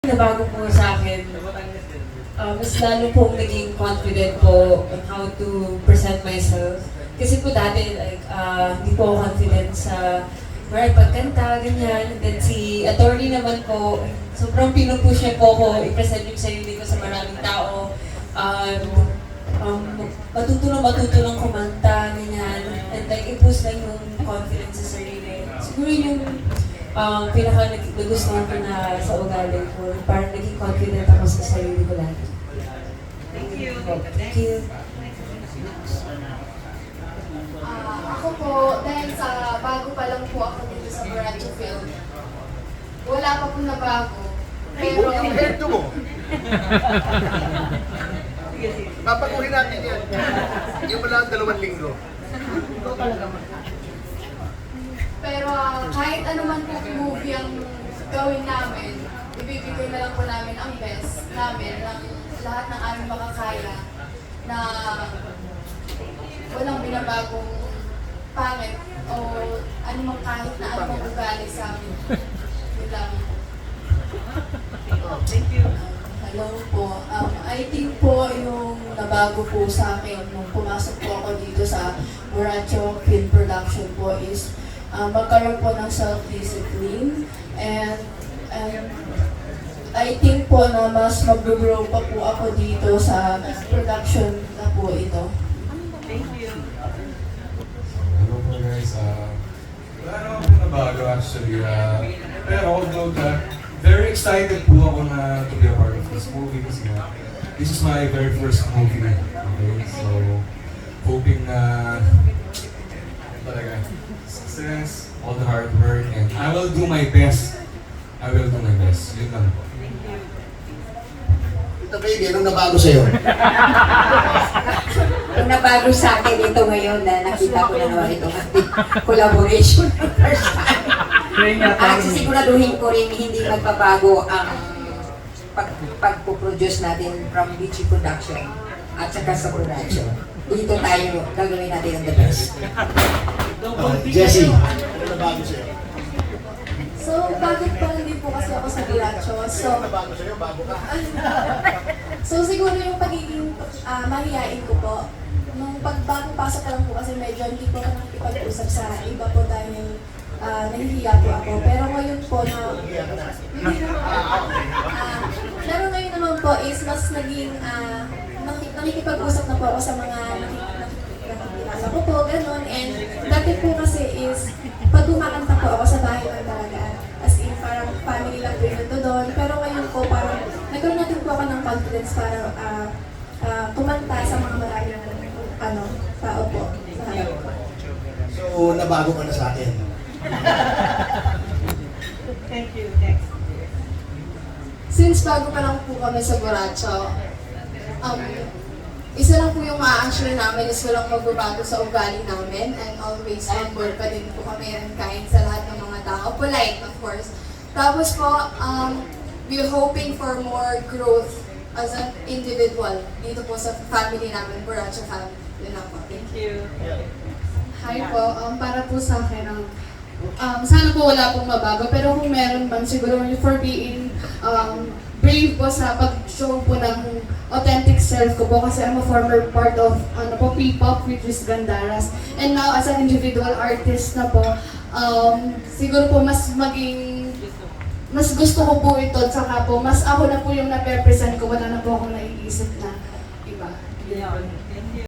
Nabago po sa akin, mas lalo pong naging confident po on how to present myself. Kasi po dati, hindi po ako confident sa pagkanta, ganyan. And then si attorney naman po, sobrang pinupush niya po ako i-present yung sarili ko sa maraming tao. Matuto ng kumanta, ganyan. And like, i-boost lang yung confidence sa sarili. Siguro yung pinaka nagustuhan ko na sa ugali ko, parang naging confident ako sa sarili ko lagi. Thank you. Thank you. Ako po, dahil sa bago pa lang po ako dito sa Borracho Film, wala pa po na bago. Pero, Kwento mo. Papaguhin natin yan. Yung wala ang 2 linggo. pero kahit ano man po movie ang gawin namin, ibibigay na lang po namin ang best namin ng lahat ng aming makakaya na walang binabagong pangit o anumang kahit na anumang ugali sa amin. Yun lang. Thank you. Hello po. I think po yung nabago po sa akin nung pumasok po ako dito sa Borracho Film Production po is magkaroon po ng self-discipline and I think po na mas mag-grow pa po ako dito sa production na po ito. Thank you. Hello po guys, wala naman po nabago actually. Pero although very excited po ako na to be a part of this movie kasi this is my very first movie. Okay, so hoping na talaga success, all the hard work, and I will do my best. I will do my best. Yun lang po. Ito baby, anong nabago sa'yo? Ang nabago sa akin ito ngayon na nakita ko na naman itong collaboration first time. Sisiguraduhin ko rin hindi magbabago ang pagpuproduce natin from Vichy Production at saka sa production. Dito tayo gagawin natin ang the best. Jessie, anong nabago sa'yo? So, bago pa lang din po kasi ako sa Borracho. So, Anong nabago sa'yo? Bago ka? so siguro yung pagiging mahihain ko po. Nung bagong pasok pa lang po kasi medyo hindi po ako nakikipag-usap sa iba po dahil nahihiya po ako. Pero ngayon po na... pero ngayon naman po is mas naging nakikipag-usap na po ako sa mga nakikilala ko po, gano'n. And dati po kasi is pag kumakanta po ako sa bahay lang talaga. As in, parang family lang po yung doon. Pero ngayon po, parang nagkaroon natin po ako ng confidence para kumanta sa mga maraming tao po. Sa harap ko. So, nabago ka na sa atin. Thank you. Next. Since bago pa lang po kami sa Borracho, isa lang po yung ma-assure namin is walang magbabago sa ugali namin and always humble pa din po kami and kind sa lahat ng mga tao. Polite, of course. Tapos po, we're hoping for more growth as an individual dito po sa family namin, Borracho family. Yun lang po. Thank you. Hi po, para po sa akin, sana po wala pong mabago, pero kung meron man, siguro for being brave po sa pag-show po ng authentic self ko po kasi I'm a former part of P-pop which is Gandaras. And now as an individual artist na po, siguro po mas gusto ko po ito, tsaka po mas ako na po yung na-represent ko, wala na po akong naiisip na iba. Yeah. Thank you.